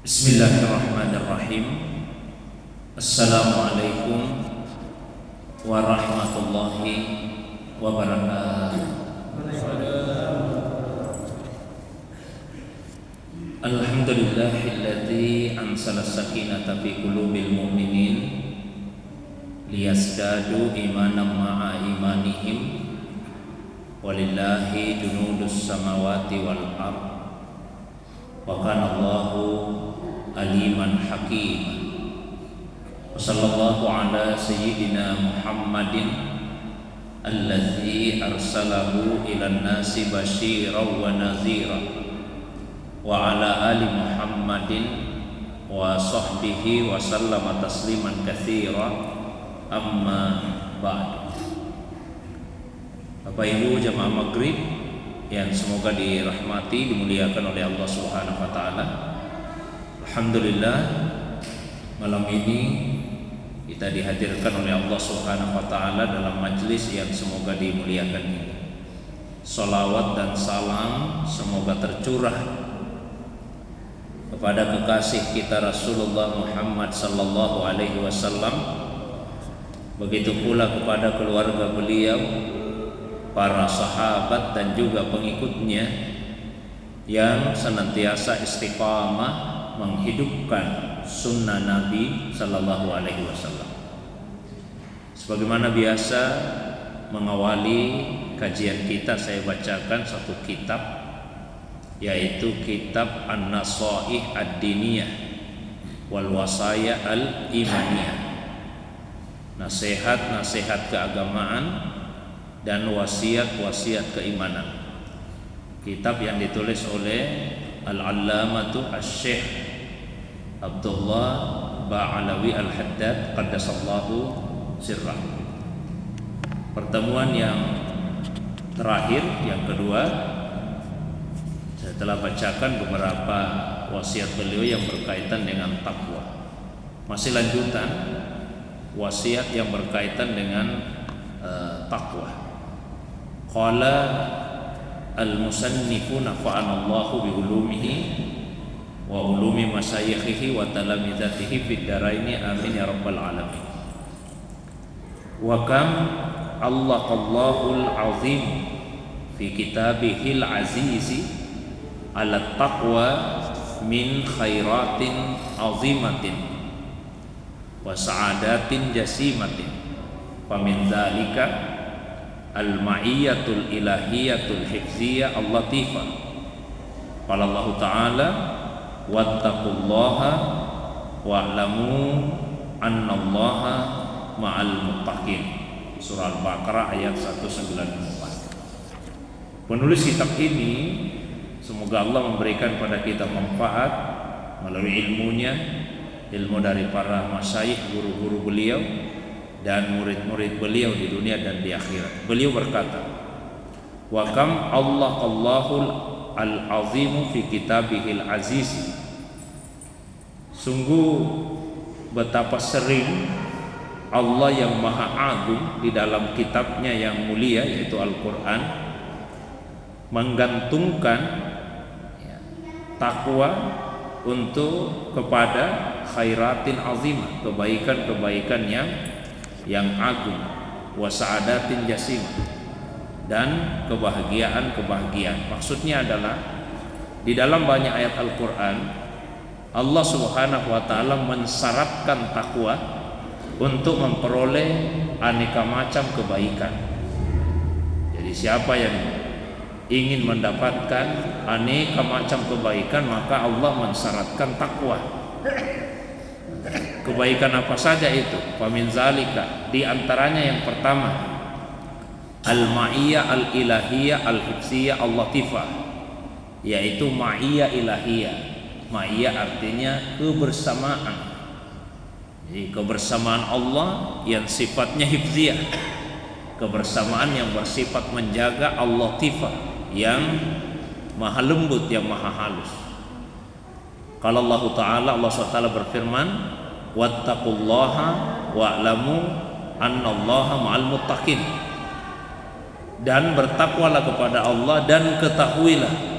Bismillahirrahmanirrahim. Assalamualaikum warahmatullahi wabarakatuh. Alhamdulillahilladzi ansala sakinata fi qulubil mu'minin liyazdadu imanan ma'a imanihim walillahi junudus samawati wal ardh wa kana Allahu aliman hakim. Wassallallahu ala sayyidina Muhammadin allazi arsalahu ilan nasi basyiran wa nazira wa ala ali Muhammadin wa sahbihi wa sallama tasliman katsira, amma ba'd. Bapak Ibu jamaah maghrib yang semoga dirahmati, dimuliakan oleh Allah Subhanahu wa taala. Alhamdulillah, malam ini kita dihadirkan oleh Allah Subhanahu wa taala dalam majlis yang semoga dimuliakan ini. Salawat dan salam semoga tercurah kepada kekasih kita Rasulullah Muhammad sallallahu alaihi wasallam, begitu pula kepada keluarga beliau, para sahabat dan juga pengikutnya yang senantiasa istiqamah menghidupkan sunnah Nabi sallallahu alaihi wasallam. Sebagaimana biasa mengawali kajian kita, saya bacakan satu kitab, yaitu kitab An-Nasaih Ad-Diniyah wal Wasaya Al-Imaniyah, nasihat-nasihat keagamaan dan wasiat-wasiat keimanan. Kitab yang ditulis oleh Al-Allamatu Asy-Syaikh Abdullah Ba'alawi Al-Haddad qaddasallahu sirrah. Pertemuan yang terakhir, yang kedua, saya telah bacakan beberapa wasiat beliau yang berkaitan dengan takwa. Masih lanjutan wasiat yang berkaitan dengan takwa. Qala al-musannifu nafa'anallahu bi ulumihi wa ulumi masyayikhihi wa talamizatihi fid dharaini amin ya rabbal alamin. Wa kam Allahul azim fi kitabihil azizi ala taqwa min khairatin azimatin wa sa'adatin jasimatin. Fa min dzalika al-ma'iyyatul ilahiyatul hifziyah al-latifah. Qala Allah Ta'ala wattaqullaha wa'lamu annallaha ma'al muttaqin. Surah Al-Baqarah ayat 194. Penulis kitab ini semoga Allah memberikan pada kita manfaat melalui ilmunya, ilmu dari para masyayikh, guru-guru beliau dan murid-murid beliau di dunia dan di akhirat. Beliau berkata, wa kam Allahul al-azimu fi kitabihil aziz. Sungguh betapa sering Allah yang maha agung di dalam kitabnya yang mulia, yaitu Al-Quran, menggantungkan takwa untuk kepada khairatin azimah, kebaikan-kebaikan yang agung, wa sa'adatin jasimah, dan kebahagiaan-kebahagiaan. Maksudnya adalah di dalam banyak ayat Al-Quran Allah Subhanahu wa ta'ala mensyaratkan takwa untuk memperoleh aneka macam kebaikan. Jadi siapa yang ingin mendapatkan aneka macam kebaikan, maka Allah mensyaratkan takwa. Kebaikan apa saja itu? Famin zalika, di antaranya yang pertama, al-ma'iyah al-ilahiyah al-hifziyah al-latifah, yaitu ma'iyah ilahiyah. Ma'iyah artinya kebersamaan. Jadi kebersamaan Allah yang sifatnya hifziyah, kebersamaan yang bersifat menjaga, al-latifah, yang maha lembut, yang maha halus. Kalau Allah Ta'ala, Allah SWT berfirman, wattaqullaha wa'lamu annallaha ma'al muttaqin. Dan bertakwalah kepada Allah dan ketahuilah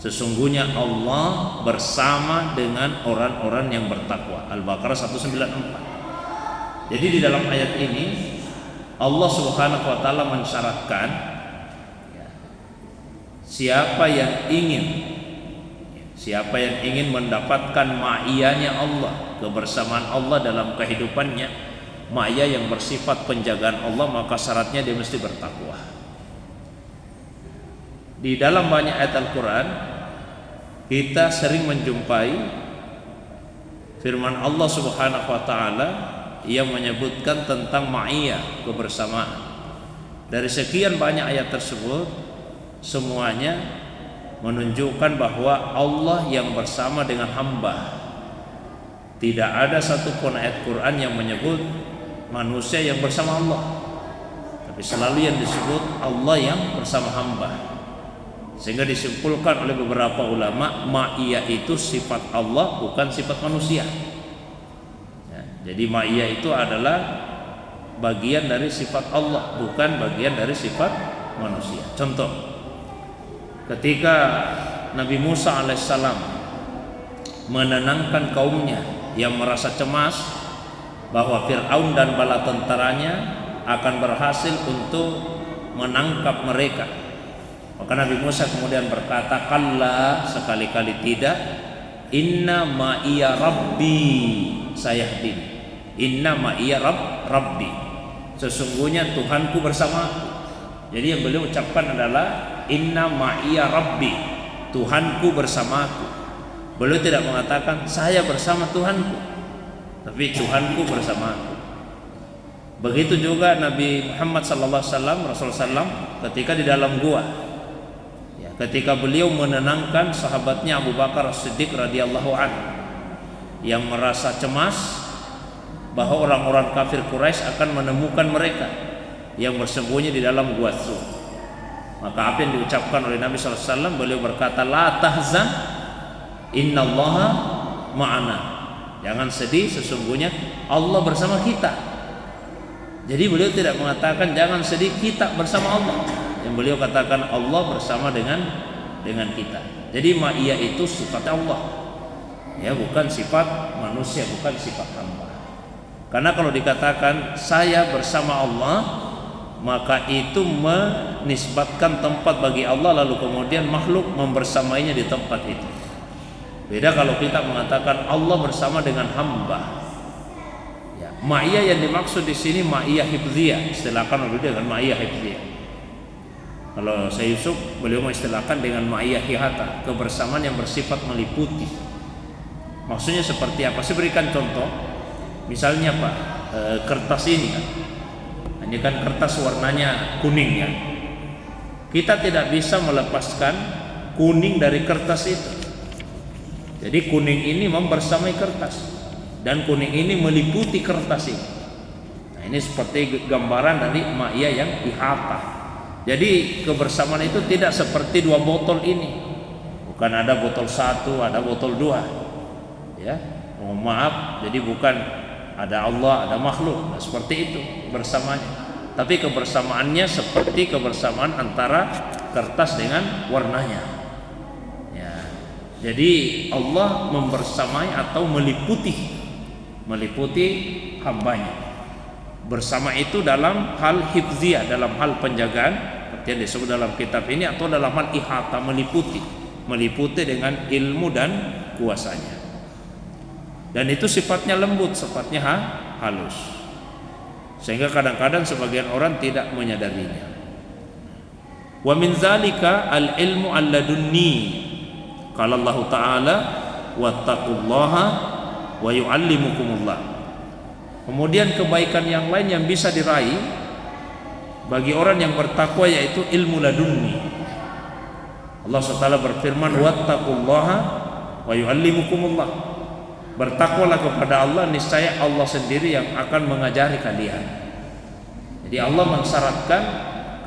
Sesungguhnya Allah bersama dengan orang-orang yang bertakwa. Al-Baqarah 194. Jadi di dalam ayat ini Allah Subhanahu wa taala mensyaratkan siapa yang ingin mendapatkan ma'iyahnya Allah, kebersamaan Allah dalam kehidupannya, ma'iyah yang bersifat penjagaan Allah, maka syaratnya dia mesti bertakwa. Di dalam banyak ayat Al-Quran kita sering menjumpai firman Allah Subhanahu wa taala yang menyebutkan tentang ma'iyah, kebersamaan. Dari sekian banyak ayat tersebut, semuanya menunjukkan bahwa Allah yang bersama dengan hamba. Tidak ada satupun ayat Quran yang menyebut manusia yang bersama Allah, tapi selalu yang disebut Allah yang bersama hamba. Sehingga disimpulkan oleh beberapa ulama, ma'iyah itu sifat Allah, bukan sifat manusia. Ya, jadi ma'iyah itu adalah bagian dari sifat Allah, bukan bagian dari sifat manusia. Contoh, ketika Nabi Musa alaihissalam menenangkan kaumnya yang merasa cemas bahwa Fir'aun dan bala tentaranya akan berhasil untuk menangkap mereka, maka Nabi Musa kemudian berkata, "Kalla, sekali-kali tidak, inna ma'iya rabbi sayahdin." Inna ma'iya rabbi, sesungguhnya Tuhanku bersamaku. Jadi yang beliau ucapkan adalah inna ma'iya rabbi, Tuhanku bersamaku. Beliau tidak mengatakan saya bersama Tuhanku, tapi Tuhanku bersamaku. Begitu juga Nabi Muhammad sallallahu alaihi wasallam, Rasulullah sallam, ketika di dalam gua, ketika beliau menenangkan sahabatnya Abu Bakar As-Siddiq radhiyallahu anhu yang merasa cemas bahwa orang-orang kafir Quraisy akan menemukan mereka yang bersembunyi di dalam gua Tsur. Maka apa yang diucapkan oleh Nabi sallallahu alaihi wasallam, beliau berkata, "La tahzan, innallaha ma'ana." Jangan sedih, sesungguhnya Allah bersama kita. Jadi beliau tidak mengatakan jangan sedih, kita bersama Allah. Yang beliau katakan Allah bersama dengan kita. Jadi ma'iyah itu sifat Allah, ya, bukan sifat manusia, bukan sifat hamba. Karena kalau dikatakan saya bersama Allah, maka itu menisbatkan tempat bagi Allah, lalu kemudian makhluk membersamainya di tempat itu. Beda kalau kita mengatakan Allah bersama dengan hamba. Ya, ma'iyah yang dimaksud di sini ma'iyah hifdziyah, istilahkan oleh dengan ma'iyah hifdziyah. Kalau saya Yusuf, beliau mengistilahkan dengan ma'iyah hihata, kebersamaan yang bersifat meliputi. Maksudnya seperti apa? Saya berikan contoh. Misalnya Pak, kertas ini kan, ini kan kertas warnanya kuning ya. Kita tidak bisa melepaskan kuning dari kertas itu. Jadi kuning ini membersamai kertas, dan kuning ini meliputi kertas ini. Nah, ini seperti gambaran dari ma'iyah yang ihata. Jadi kebersamaan itu tidak seperti dua botol ini, bukan ada botol satu, ada botol dua, ya. Mohon maaf, jadi bukan ada Allah, ada makhluk, nah, seperti itu bersamanya. Tapi kebersamaannya seperti kebersamaan antara kertas dengan warnanya. Ya. Jadi Allah membersamai atau meliputi hambanya. Bersama itu dalam hal hifziyah, dalam hal penjagaan yang disebut dalam kitab ini, atau dalam hal ihata, meliputi dengan ilmu dan kuasanya. Dan itu sifatnya lembut, sifatnya halus, sehingga kadang-kadang sebagian orang tidak menyadarinya. Wa min zalika al ilmu alladunni, qala Allah Ta'ala wattaqullaha wa yu'allimukumullah. Kemudian kebaikan yang lain yang bisa diraih bagi orang yang bertakwa yaitu ilmu ladunni. Allah SWT berfirman, wattaqullaha wa yu'allimukumullah. Bertakwalah kepada Allah, niscaya Allah sendiri yang akan mengajari kalian. Jadi Allah mensyaratkan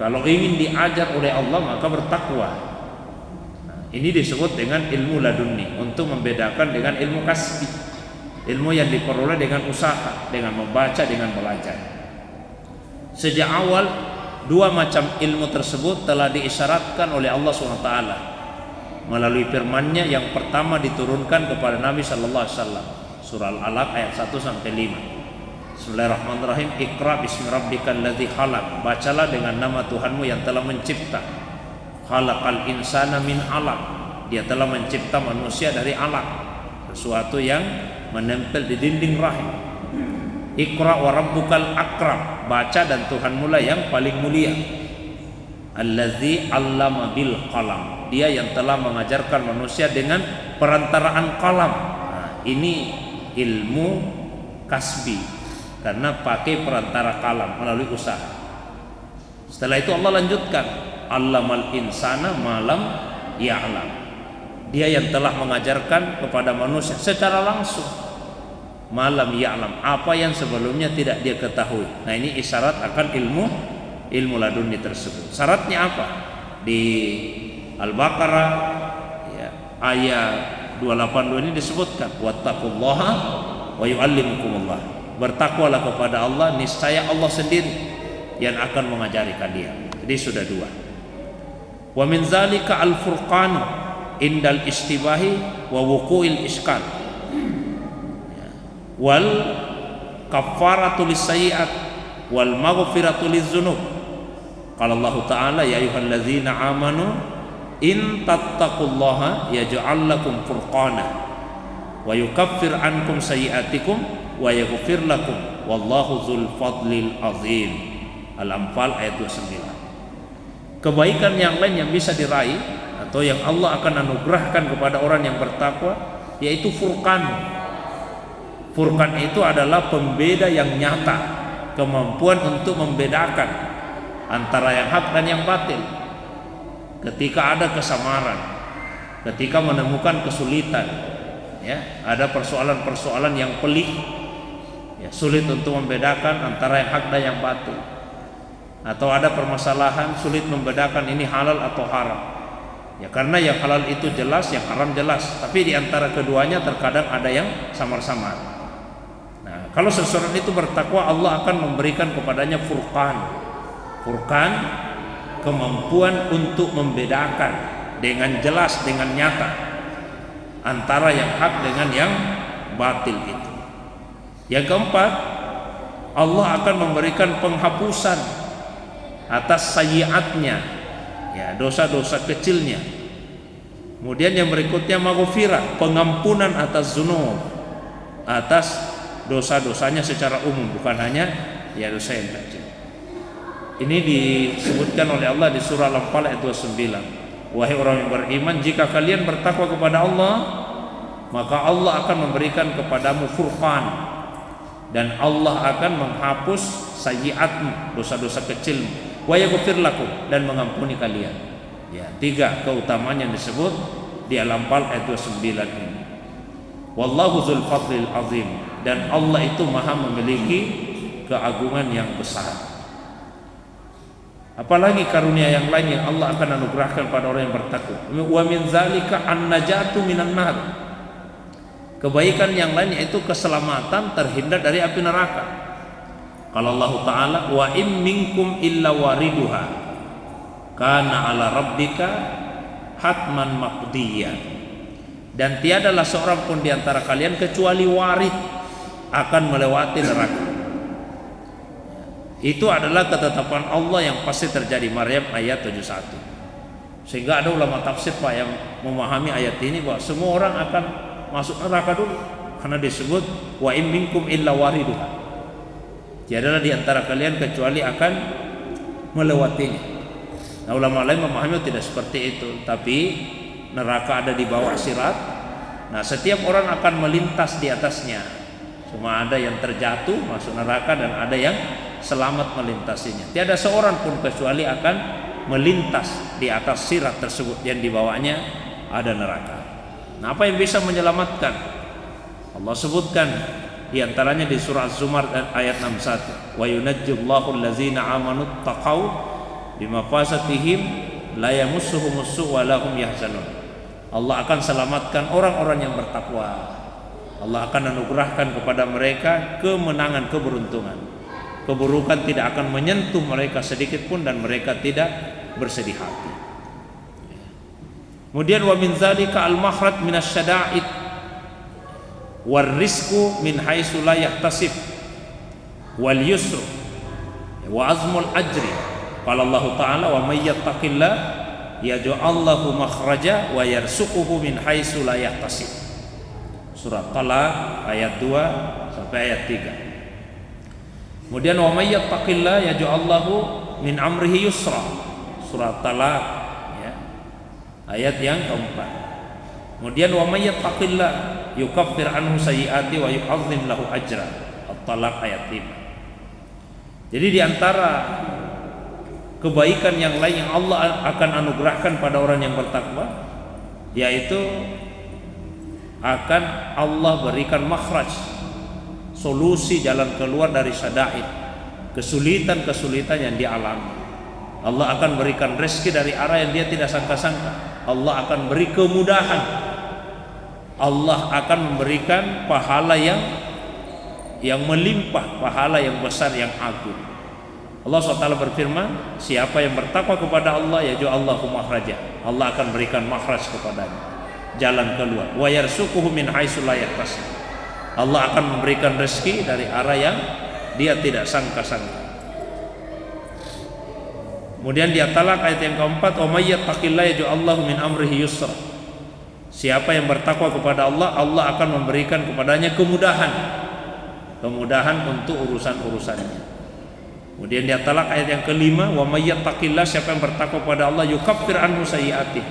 kalau ingin diajar oleh Allah maka bertakwa. Nah, ini disebut dengan ilmu ladunni, untuk membedakan dengan ilmu kasbi, ilmu yang diperoleh dengan usaha, dengan membaca, dengan belajar. Sejak awal dua macam ilmu tersebut telah diisyaratkan oleh Allah SWT. melalui firman-Nya yang pertama diturunkan kepada Nabi sallallahu alaihi wasallam. Surah Al-Alaq ayat 1 sampai 5. Bismillahirrahmanirrahim. Iqra bismi rabbikal ladzi khalaq. Bacalah dengan nama Tuhanmu yang telah mencipta. Khalaqal insana min 'alaq. Dia telah mencipta manusia dari alaq, sesuatu yang menempel di dinding rahim. Iqra wa rabbukal akram. Baca dan Tuhanmu lah yang paling mulia. Allazi 'allama bil qalam. Dia yang telah mengajarkan manusia dengan perantaraan qalam. Nah, ini ilmu kasbi karena pakai perantara kalam melalui usaha. Setelah itu Allah lanjutkan, allamal insana malam ya'lam. Dia yang telah mengajarkan kepada manusia secara langsung malam ya'lam, apa yang sebelumnya tidak dia ketahui. Nah, ini isyarat akan ilmu laduni tersebut. Syaratnya apa? Di Al-Baqarah ya, ayat 282 ini disebutkan wattaqullaha wa yu'allimukumullah. Bertakwalah kepada Allah, niscaya Allah sendiri yang akan mengajari kalian. Jadi sudah dua. Wa min zalika al-furqan indal istibahi wa wuqu'il iskal. Wal kafaratu lis-sayyi'at wal maghfiratu liz-dzunub. Qala Allah Ta'ala ya ayyuhalladzina amanu in tattaqullaha yaj'al lakum furqana wa yukaffir ankum sayyi'atikum wa yaghfir lakum wallahu dzul fadlil azim. Al-Anfal ayat 29. Kebaikan yang lain yang bisa diraih atau yang Allah akan anugerahkan kepada orang yang bertakwa yaitu furqan. Furqan itu adalah pembeda yang nyata, kemampuan untuk membedakan antara yang hak dan yang batil. Ketika ada kesamaran, ketika menemukan kesulitan, ya, ada persoalan-persoalan yang pelik, ya, sulit untuk membedakan antara yang hak dan yang batil. Atau ada permasalahan sulit membedakan ini halal atau haram. Ya, karena yang halal itu jelas, yang haram jelas, tapi di antara keduanya terkadang ada yang samar-samar. Nah, kalau seseorang itu bertakwa, Allah akan memberikan kepadanya furqan. Furqan, kemampuan untuk membedakan dengan jelas, dengan nyata antara yang hak dengan yang batil itu. Yang keempat, Allah akan memberikan penghapusan atas sayyi'atnya, ya, dosa-dosa kecilnya. Kemudian yang berikutnya maghfirah, pengampunan atas dzunub, atas dosa-dosanya secara umum, bukan hanya ya dosa yang kecil. Ini disebutkan oleh Allah di surah Al-Anfal ayat 29. Wahai orang yang beriman, jika kalian bertakwa kepada Allah, maka Allah akan memberikan kepadamu furqan, dan Allah akan menghapus sayyi'atmu, dosa-dosa kecilmu, wa yaghfir lakum, dan mengampuni kalian. Ya, tiga keutamaan yang disebut di Al-Anfal ayat 29 ini. Wallahu dzul fadlil azim, dan Allah itu maha memiliki keagungan yang besar. Apalagi karunia yang lain yang Allah akan anugerahkan pada orang yang bertakwa. Wa min zalika an-najatu minan nar. Kebaikan yang lain yaitu keselamatan terhindar dari api neraka. Kalau Allah Ta'ala wa in minkum illa wariduha kana ala rabbika hatman maqdiyya. Dan tiadalah seorang pun di antara kalian kecuali warid akan melewati neraka. Itu adalah ketetapan Allah yang pasti terjadi. Maryam ayat 71. Sehingga ada ulama tafsir Pak yang memahami ayat ini bahwa semua orang akan masuk neraka dulu, karena disebut wa in minkum illa wariduha. Tiadalah di antara kalian kecuali akan melewatinya. Nah, ulama lain memahami tidak seperti itu, tapi neraka ada di bawah sirat. Nah, setiap orang akan melintas di atasnya. Cuma ada yang terjatuh masuk neraka dan ada yang selamat melintasinya. Tiada seorang pun kecuali akan melintas di atas sirat tersebut yang di bawahnya ada neraka. Nah, apa yang bisa menyelamatkan? Allah sebutkan di antaranya di surah Az-Zumar ayat 61. Wa yunajjillahu allazina amanu taqaw bimafasatihim la yamussuhumus su' wa lahum yahzanun. Allah akan selamatkan orang-orang yang bertakwa. Allah akan anugerahkan kepada mereka kemenangan, keberuntungan. Keburukan tidak akan menyentuh mereka sedikit pun dan mereka tidak bersedih hati. Kemudian wa min dzalika al-makhraj minasyada'id war rizqu min haitsu la yahtasib wal yusru wa azmul ajri. Qala Allah Ta'ala wa may yattaqillah yaj'al lahu makhraja wa yarzuquhu min haitsu la yahtasib. Surat Talaq ayat 2 sampai ayat 3. Kemudian wa may yattaqillah yaj'al lahu min amrihi yusra. Surat Talaq ya, ayat yang keempat. Kemudian wa may yattaqillah yukaffir anhu sayyi'ati wa yu'azzim lahu ajra. At-Talaq ayat 5. Jadi di antara kebaikan yang lain yang Allah akan anugerahkan pada orang yang bertakwa, yaitu akan Allah berikan makhraj, solusi jalan keluar dari syada'id, kesulitan-kesulitan yang dia alami. Allah akan berikan rezeki dari arah yang dia tidak sangka-sangka. Allah akan beri kemudahan. Allah akan memberikan pahala yang melimpah, pahala yang besar, yang agung. Allah SWT berfirman, siapa yang bertakwa kepada Allah yaj'allahu makhraja, Allah akan berikan makhraj kepadanya, jalan keluar. Wa yarzuquhu min haitsu la yahtasib, Allah akan memberikan rezeki dari arah yang dia tidak sangka-sangka. Kemudian di At-Talaq ayat yang keempat, wa may yattaqillaha yaj'allahu min amrihi yusra, siapa yang bertakwa kepada Allah, Allah akan memberikan kepadanya kemudahan untuk urusan-urusannya. Kemudian di At-Talaq ayat yang kelima, wa may yattaqillah, siapa yang bertakwa kepada Allah, yukaffir anhu sayyi'atih,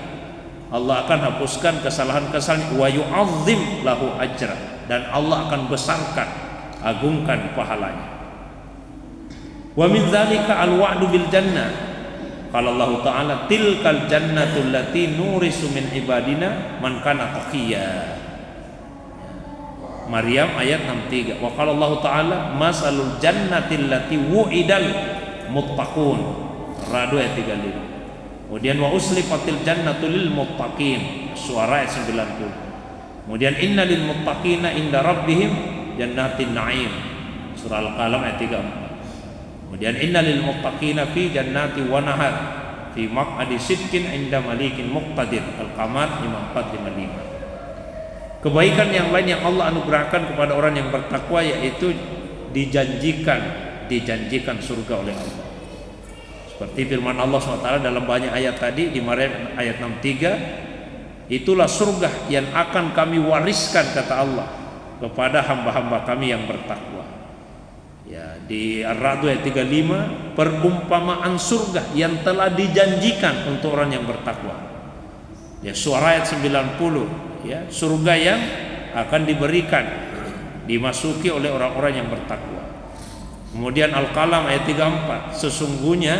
Allah akan hapuskan kesalahan-kesalahan, wa yu'azzim lahu ajra, dan Allah akan besarkan, agungkan pahalanya. Wa min dzalika al-wa'du bil jannah, qala Allah Ta'ala tilkal jannatu allati nurisu min ibadina man kana taqiyya. Maryam ayat 63. Wa qala Allah Ta'ala masalul jannatil lati wu'idal muttaqun. Ra'd ayat 35. Kemudian wa uslifatil jannatu lil muttaqin. Suara ayat 90. Kemudian inna lil muttaqina inda rabbihim jannatin na'im. Surah Al-Qalam ayat 34. Kemudian inna lil muttaqina fi jannati wa nahar fi maq'adi sidqin inda malikin muqtadir. Al-Qamar 54-55. Kebaikan yang lain yang Allah anugerahkan kepada orang yang bertakwa, yaitu dijanjikan surga oleh Allah. Seperti firman Allah SWT dalam banyak ayat tadi, di Maryam ayat 63, itulah surga yang akan kami wariskan, kata Allah, kepada hamba-hamba kami yang bertakwa. Ya, di Ar-Ra'd ayat 35, perumpamaan surga yang telah dijanjikan untuk orang yang bertakwa. Ya, Surah ayat 90, ya, surga yang akan diberikan, dimasuki oleh orang-orang yang bertakwa. Kemudian Al-Qalam ayat 34, sesungguhnya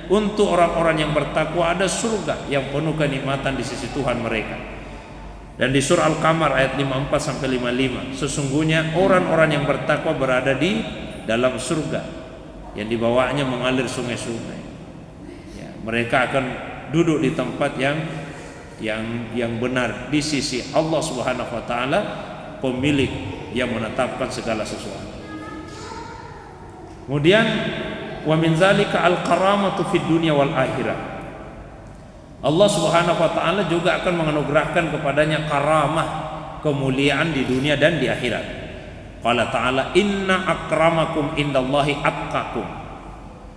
untuk orang-orang yang bertakwa ada surga yang penuh kenikmatan di sisi Tuhan mereka. Dan di surah Al-Qamar ayat 54-55, sesungguhnya orang-orang yang bertakwa berada di dalam surga yang dibawahnya mengalir sungai-sungai. Ya, mereka akan duduk di tempat yang benar di sisi Allah Subhanahu wa taala, pemilik yang menetapkan segala sesuatu. Kemudian wa min zalika al-karamatu fid dunya wal akhirah, Allah Subhanahu wa taala juga akan menganugerahkan kepadanya karamah, kemuliaan di dunia dan di akhirat. Qala ta'ala inna akramakum indallahi atqakum,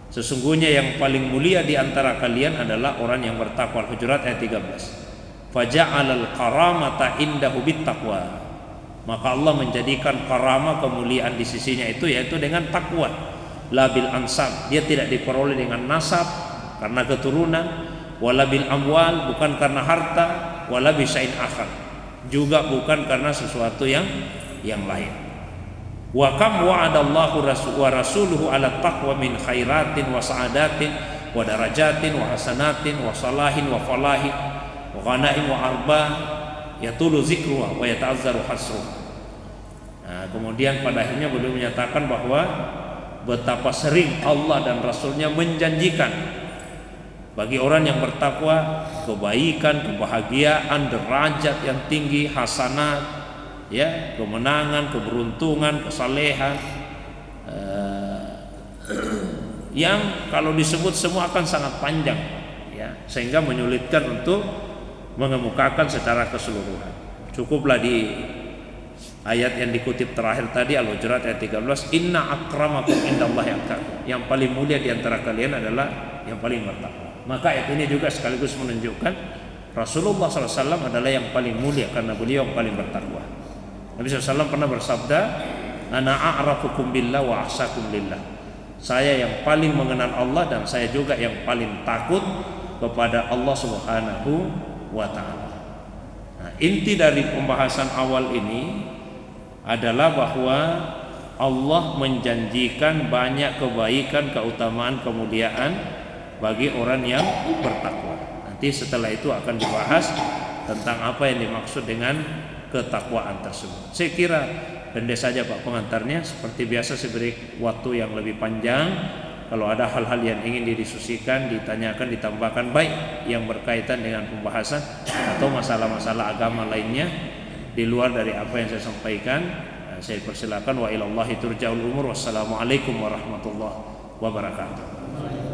sesungguhnya yang paling mulia di antara kalian adalah orang yang bertakwa. Al-Hujurat ayat 13. Faja'alal karamata indahu bittaqwa, maka Allah menjadikan karamah, kemuliaan di sisinya itu yaitu dengan takwa. La bil ansab, dia tidak diperoleh dengan nasab karena keturunan, wala bil amwal, bukan karena harta, wala bi syai'in akhar, juga bukan karena sesuatu yang lain. Wa kam wa'adallahu wa rasuluhu ala taqwa min khairatin wa sa'adatin wa darajatin wa hasanatin wa salahin wa falahin wa ghanaim wa arba yatulu zikruha wa yata'azzaru hasruh. Nah, kemudian pada akhirnya beliau menyatakan bahwa betapa sering Allah dan Rasulnya menjanjikan bagi orang yang bertakwa kebaikan, kebahagiaan, derajat yang tinggi, hasanat, ya, kemenangan, keberuntungan, kesalehan, yang kalau disebut semua akan sangat panjang, ya, sehingga menyulitkan untuk mengemukakan secara keseluruhan. Cukuplah di ayat yang dikutip terakhir tadi, Al-Hujurat ayat 13, inna akramakum indallahi atqakum, yang paling mulia di antara kalian adalah yang paling bertakwa. Maka ayat ini juga sekaligus menunjukkan Rasulullah SAW adalah yang paling mulia karena beliau yang paling bertakwa. Nabi SAW pernah bersabda, ana a'rafukum billah wa ahsakum lillah, saya yang paling mengenal Allah dan saya juga yang paling takut kepada Allah Subhanahu wa ta'ala. Nah, inti dari pembahasan awal ini adalah bahwa Allah menjanjikan banyak kebaikan, keutamaan, kemuliaan bagi orang yang bertakwa. Nanti setelah itu akan dibahas tentang apa yang dimaksud dengan ketakwaan tersebut. Saya kira pendek saja Pak pengantarnya. Seperti biasa saya beri waktu yang lebih panjang. Kalau ada hal-hal yang ingin didiskusikan, ditanyakan, ditambahkan, baik yang berkaitan dengan pembahasan atau masalah-masalah agama lainnya di luar dari apa yang saya sampaikan, saya persilakan. Wa ilallahi turja'ul umur. Wassalamualaikum warahmatullahi wabarakatuh.